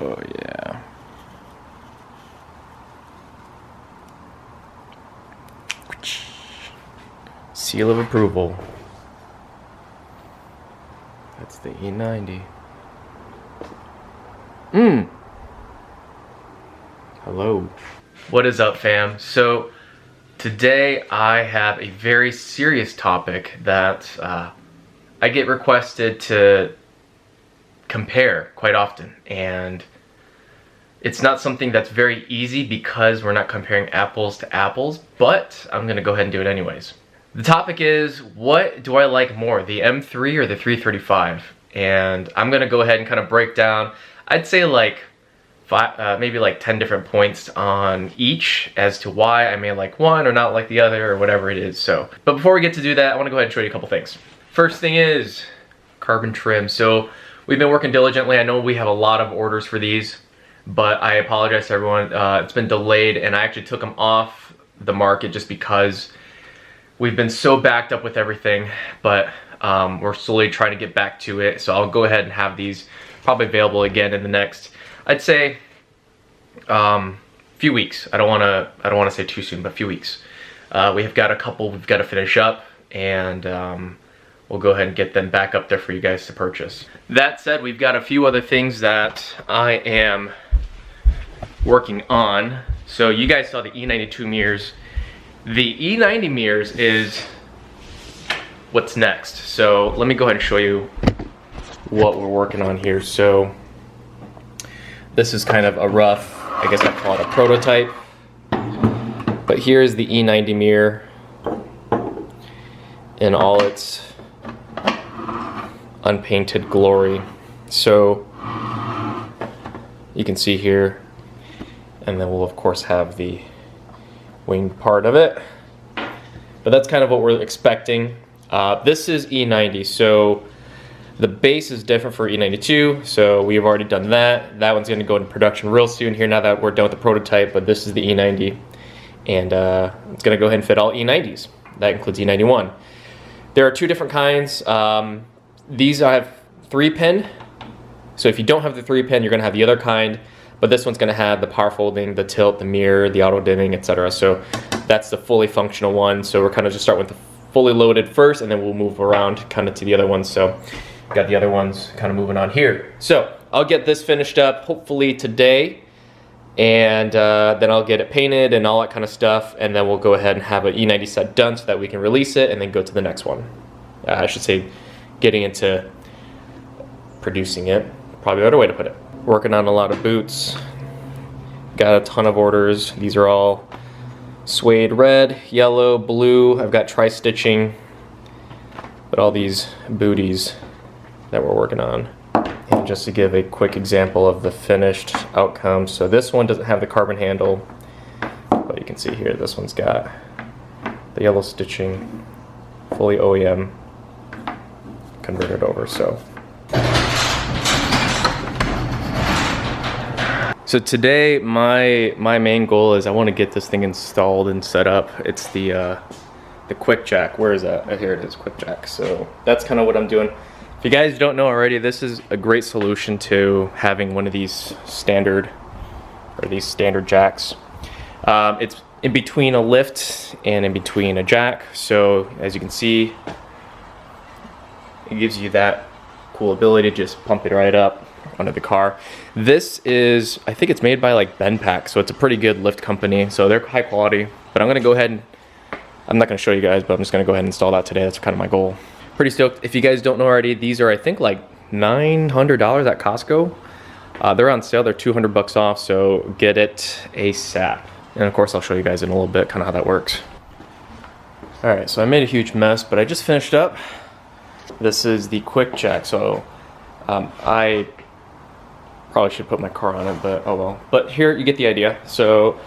Oh yeah. Seal of approval. That's the E90. Hello. What is up, fam? So today I have a very serious topic that I get requested to compare quite often, and it's not something that's very easy because we're not comparing apples to apples, but I'm gonna go ahead and do it anyways. The topic is, what do I like more, the M3 or the 335? And I'm gonna go ahead and kind of break down, I'd say like maybe like 10 different points on each as to why I may like one or not like the other or whatever it is. So, but before we get to do that, I want to go ahead and show you a couple things. First thing is carbon trim. So we've been working diligently. I know we have a lot of orders for these, but I apologize to everyone. It's been delayed, and I actually took them off the market just because we've been so backed up with everything, but we're slowly trying to get back to it. So I'll go ahead and have these probably available again in the next, I'd say, few weeks. I don't want to say too soon, but a few weeks. We have got a couple we've got to finish up, and we'll go ahead and get them back up there for you guys to purchase. That said, we've got a few other things that I am working on. So you guys saw the E92 mirrors. The E90 mirrors is what's next. So let me go ahead and show you what we're working on here. So this is kind of a rough, I guess I'd call it a prototype. But here's the E90 mirror in all its unpainted glory. So you can see here, and then we'll of course have the wing part of it. But that's kind of what we're expecting. This is E90, so the base is different for E92, so we've already done that. That one's gonna go into production real soon here now that we're done with the prototype, but this is the E90. And it's gonna go ahead and fit all E90s. That includes E91. There are two different kinds. These I have 3-pin. So if you don't have the 3-pin, you're gonna have the other kind, but this one's gonna have the power folding, the tilt, the mirror, the auto dimming, etc. So that's the fully functional one. So we're kind of just start with the fully loaded first, and then we'll move around kind of to the other ones. So got the other ones kind of moving on here. So I'll get this finished up hopefully today, and then I'll get it painted and all that kind of stuff, and then we'll go ahead and have an E90 set done so that we can release it and then go to the next one. I should say getting into producing it, probably a better way to put it. Working on a lot of boots. Got a ton of orders. These are all suede red, yellow, blue. I've got tri-stitching, but all these booties that we're working on. And just to give a quick example of the finished outcome. So this one doesn't have the carbon handle, but you can see here this one's got the yellow stitching, fully OEM converted over. So today my main goal is I want to get this thing installed and set up. It's the QuickJack. Where is that? Oh, here it is, QuickJack. So that's kind of what I'm doing. If you guys don't know already, this is a great solution to having one of these standard jacks. It's in between a lift and in between a jack. So as you can see, it gives you that cool ability to just pump it right up onto the car. This is, I think it's made by like Benpack, so it's a pretty good lift company. So they're high quality, but I'm gonna go ahead and, I'm not gonna show you guys, but I'm just gonna go ahead and install that today. That's kind of my goal. Pretty stoked. If you guys don't know already, these are I think like $900 at Costco. They're on sale, they're 200 bucks off, so get it ASAP. And of course I'll show you guys in a little bit kind of how that works. All right, so I made a huge mess, but I just finished up. This is the QuickJack. So I probably should put my car on it, but oh well. But here you get the idea. So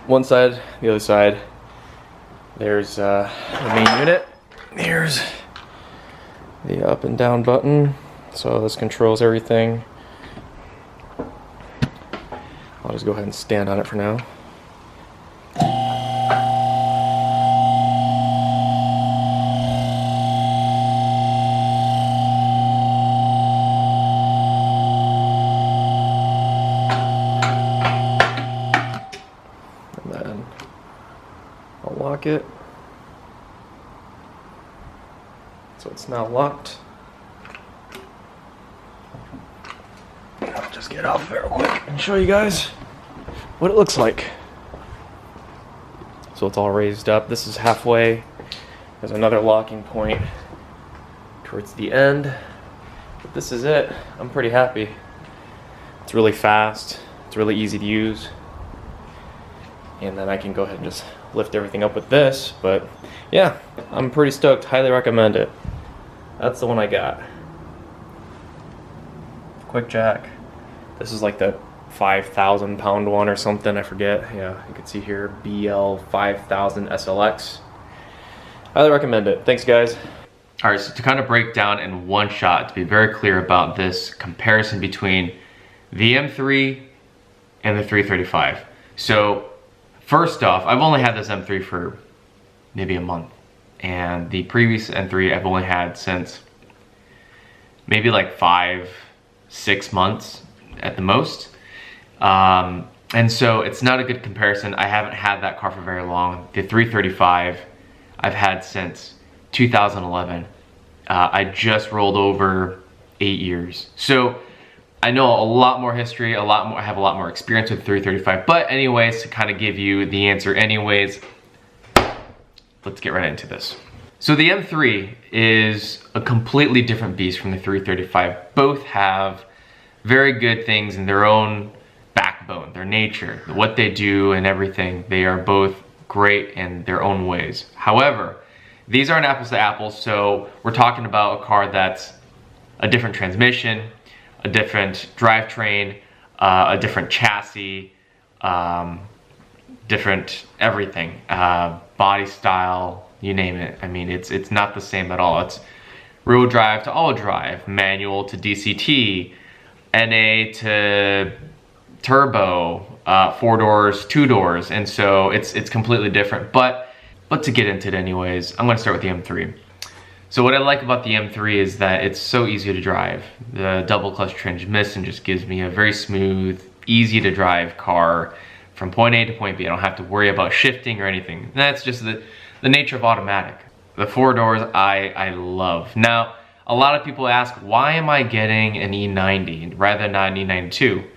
one side, the other side, there's the main unit. Here's the up and down button. So this controls everything. I'll just go ahead and stand on it for now. I'll lock it. So it's now locked. I'll just get off real quick and show you guys what it looks like. So it's all raised up. This is halfway. There's another locking point towards the end. But this is it. I'm pretty happy. It's really fast. It's really easy to use. And then I can go ahead and just lift everything up with this. But yeah, I'm pretty stoked. Highly recommend it. That's the one I got. QuickJack. This is like the 5,000 pound one or something, I forget. Yeah, you can see here, BL 5000 SLX. Highly recommend it. Thanks, guys. All right, so to kind of break down in one shot, to be very clear about this comparison between the M3 and the 335. So first off, I've only had this M3 for maybe a month. And the previous M3 I've only had since maybe like 5-6 months at the most. And so it's not a good comparison. I haven't had that car for very long. The 335 I've had since 2011. I just rolled over 8 years. So I know a lot more history, I have a lot more experience with 335. But anyways, to kind of give you the answer anyways, let's get right into this. So the M3 is a completely different beast from the 335. Both have very good things in their own backbone, their nature, what they do and everything. They are both great in their own ways. However, these aren't apples to apples, so we're talking about a car that's a different transmission, a different drivetrain, a different chassis, different everything, body style, you name it. I mean, it's not the same at all. It's rear-wheel drive to all drive, manual to DCT, NA to turbo, 4 doors, 2 doors, and so it's completely different. But to get into it anyways, I'm gonna start with the M3. So what I like about the M3 is that it's so easy to drive. The double clutch transmission just gives me a very smooth, easy to drive car from point A to point B. I don't have to worry about shifting or anything. That's just the nature of automatic. The 4 doors I love. Now, a lot of people ask, why am I getting an E90 rather than an E92?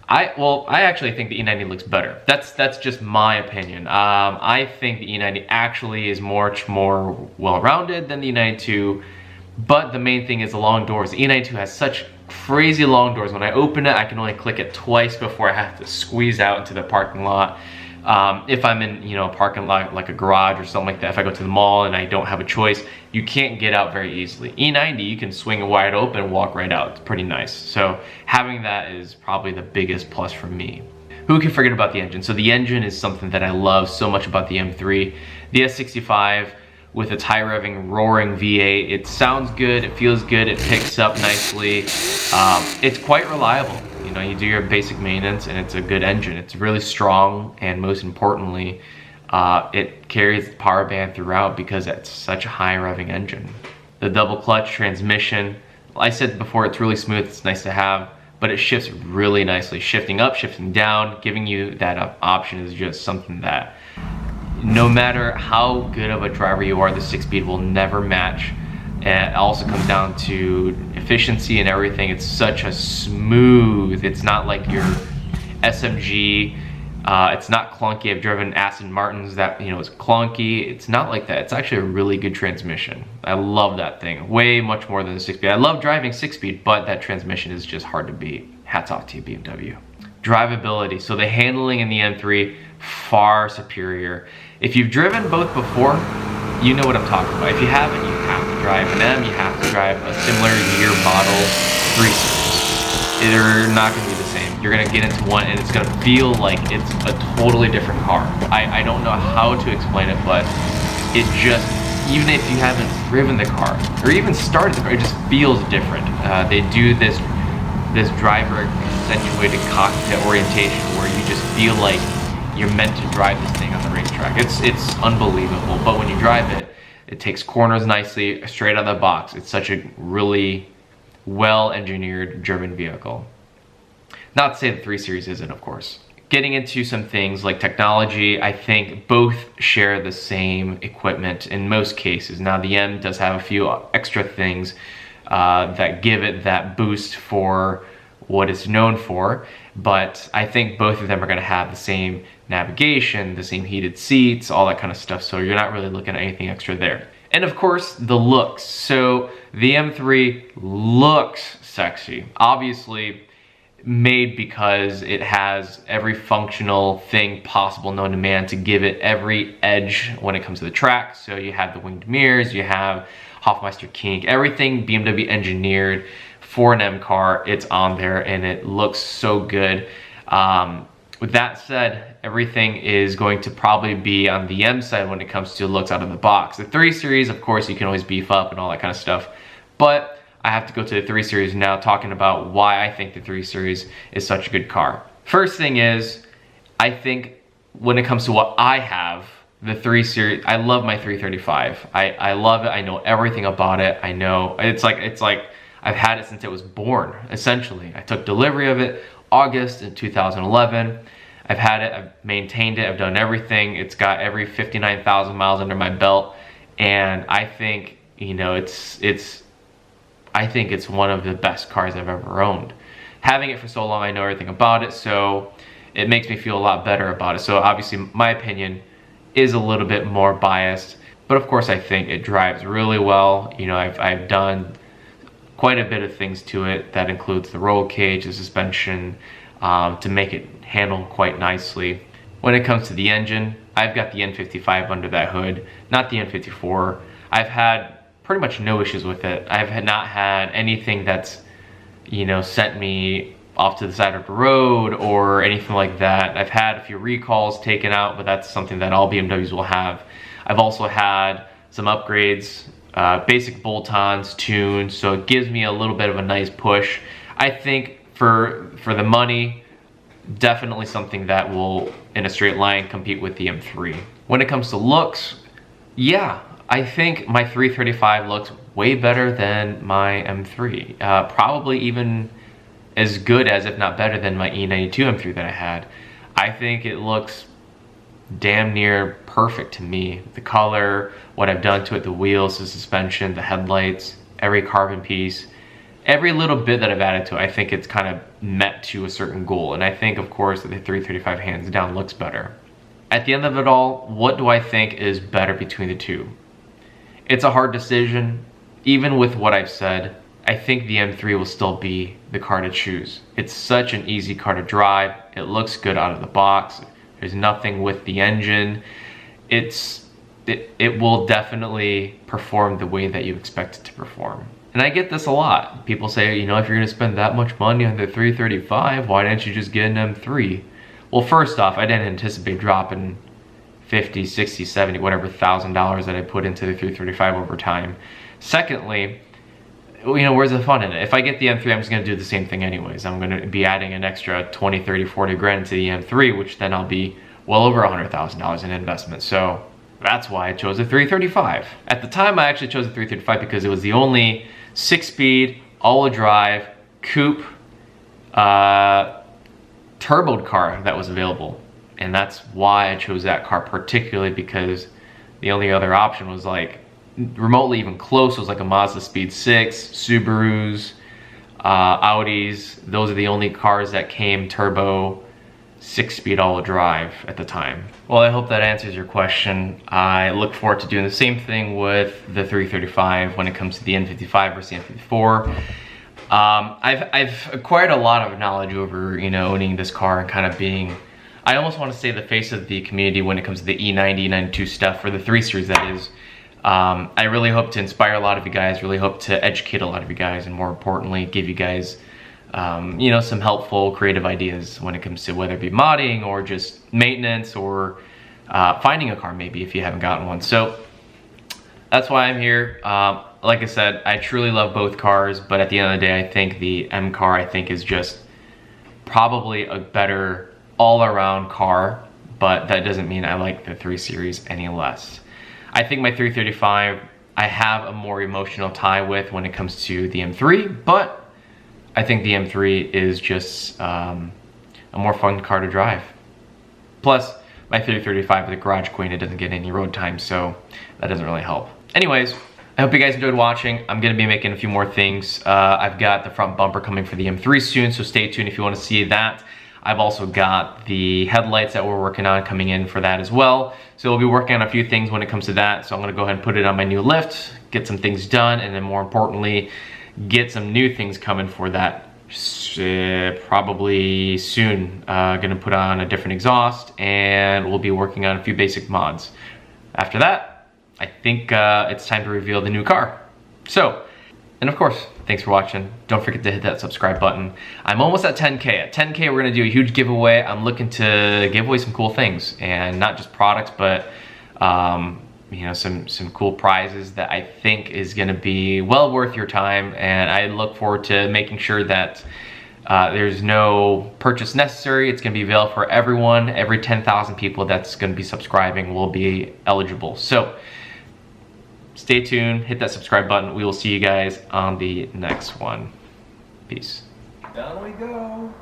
I actually think the E90 looks better. That's just my opinion. I think the E90 actually is much more well-rounded than the E92, but the main thing is the long doors. The E92 has such crazy long doors. When I open it, I can only click it twice before I have to squeeze out into the parking lot. If I'm in, a parking lot like a garage or something like that, if I go to the mall and I don't have a choice, you can't get out very easily. E90, you can swing it wide open and walk right out. It's pretty nice. So having that is probably the biggest plus for me. Who can forget about the engine? So the engine is something that I love so much about the M3. The S65 with its high revving, roaring V8, it sounds good, it feels good, it picks up nicely. It's quite reliable. You do your basic maintenance and it's a good engine. It's really strong, and most importantly, it carries the power band throughout because it's such a high revving engine. The double clutch transmission, I said before, it's really smooth, it's nice to have, but it shifts really nicely. Shifting up, shifting down, giving you that option is just something that no matter how good of a driver you are, the 6-speed will never match. And it also comes down to efficiency and everything. It's such a smooth, it's not like your SMG, it's not clunky. I've driven Aston Martins that, is clunky. It's not like that. It's actually a really good transmission. I love that thing, way much more than the 6-speed. I love driving 6-speed, but that transmission is just hard to beat. Hats off to you, BMW. Drivability, so the handling in the M3, far superior. If you've driven both before, you know what I'm talking about. If you haven't, you have to drive an M, you have to drive a similar year model 3 Series. They're not gonna be the same. You're gonna get into one and it's gonna feel like it's a totally different car. I don't know how to explain it, but it just, even if you haven't driven the car or even started the car, it just feels different. They do this driver accentuated cockpit orientation where you just feel like you're meant to drive this thing on the racetrack. It's unbelievable, but when you drive it, it takes corners nicely, straight out of the box. It's such a really well-engineered German vehicle. Not to say the 3 Series isn't, of course. getting into some things like technology, I think both share the same equipment in most cases. Now the M does have a few extra things that give it that boost for what it's known for, but I think both of them are going to have the same navigation, the same heated seats, all that kind of stuff, so you're not really looking at anything extra there. And of course, the looks. So the M3 looks sexy. Obviously, made because it has every functional thing possible known to man to give it every edge when it comes to the track. So you have the winged mirrors, you have Hofmeister kink, everything BMW engineered for an M car, it's on there and it looks so good. With that said, everything is going to probably be on the M side when it comes to looks out of the box. The 3 Series, of course, you can always beef up and all that kind of stuff, but I have to go to the 3 Series now, talking about why I think the 3 Series is such a good car. First thing is, I think when it comes to what I have, the 3 Series, I love my 335. I love it. I know everything about it. I know it's like I've had it since it was born, essentially. I took delivery of it August in 2011. I've had it, I've maintained it, I've done everything. It's got every 59,000 miles under my belt, and I think, you know, I think it's one of the best cars I've ever owned. Having it for so long, I know everything about it, so it makes me feel a lot better about it. So obviously, my opinion is a little bit more biased, but of course I think it drives really well. You know, I've done quite a bit of things to it. That includes the roll cage, the suspension, to make it handle quite nicely. When it comes to the engine, I've got the N55 under that hood, not the N54. I've had pretty much no issues with it. I've not had anything that's, you know, sent me off to the side of the road or anything like that. I've had a few recalls taken out, but that's something that all BMWs will have. I've also had some upgrades, basic bolt-ons, tunes, so it gives me a little bit of a nice push. I think for the money, definitely something that will, in a straight line, compete with the M3. When it comes to looks, yeah, I think my 335 looks way better than my M3. Probably even as good as, if not better than, my E92 M3 that I had. I think it looks damn near perfect to me. The color, what I've done to it, the wheels, the suspension, the headlights, every carbon piece, every little bit that I've added to it, I think it's kind of met to a certain goal. And I think, of course, that the 335 hands down looks better. At the end of it all, what do I think is better between the two? It's a hard decision. Even with what I've said, I think the M3 will still be the car to choose. It's such an easy car to drive. It looks good out of the box. There's nothing with the engine. It will definitely perform the way that you expect it to perform. And I get this a lot. People say, you know, if you're gonna spend that much money on the 335, why didn't you just get an M3? Well, first off, I didn't anticipate dropping 50, 60, 70, whatever $1,000 that I put into the 335 over time. Secondly, you know, where's the fun in it? If I get the M3, I'm just gonna do the same thing anyways. I'm gonna be adding an extra 20, 30, 40 grand to the M3, which then I'll be well over $100,000 in investment. So that's why I chose a 335. At the time, I actually chose a 335 because it was the only 6-speed, all-wheel drive, coupe, turboed car that was available. And that's why I chose that car, particularly because the only other option was like remotely even close was like a Mazda Speed 6, Subarus, Audis. Those are the only cars that came turbo 6-speed all-wheel drive at the time. Well, I hope that answers your question. I look forward to doing the same thing with the 335 when it comes to the N55 versus the N54. I've acquired a lot of knowledge over, you know, owning this car and kind of being, I almost want to say, the face of the community when it comes to the E90, E92 stuff, for the 3 Series that is. I really hope to inspire a lot of you guys, really hope to educate a lot of you guys, and more importantly, give you guys, you know, some helpful creative ideas when it comes to whether it be modding or just maintenance or finding a car maybe if you haven't gotten one. So that's why I'm here. Like I said, I truly love both cars, but at the end of the day, I think the M car, I think, is just probably a better all-around car, but that doesn't mean I like the 3 Series any less. I think my 335, I have a more emotional tie with when it comes to the M3, but I think the M3 is just a more fun car to drive. Plus, my 335 with the Garage Queen, it doesn't get any road time, so that doesn't really help. Anyways, I hope you guys enjoyed watching. I'm gonna be making a few more things. I've got the front bumper coming for the M3 soon, so stay tuned if you wanna see that. I've also got the headlights that we're working on coming in for that as well. So we'll be working on a few things when it comes to that. So I'm gonna go ahead and put it on my new lift, get some things done, and then more importantly, get some new things coming for that probably soon. Gonna put on a different exhaust, and we'll be working on a few basic mods. After that, I think it's time to reveal the new car. So, and of course, thanks for watching. Don't forget to hit that subscribe button. I'm almost at 10K. At 10K, we're gonna do a huge giveaway. I'm looking to give away some cool things, and not just products, but you know, some cool prizes that I think is gonna be well worth your time. And I look forward to making sure that there's no purchase necessary. It's gonna be available for everyone. Every 10,000 people that's gonna be subscribing will be eligible. So stay tuned, hit that subscribe button. We will see you guys on the next one. Peace. Down we go.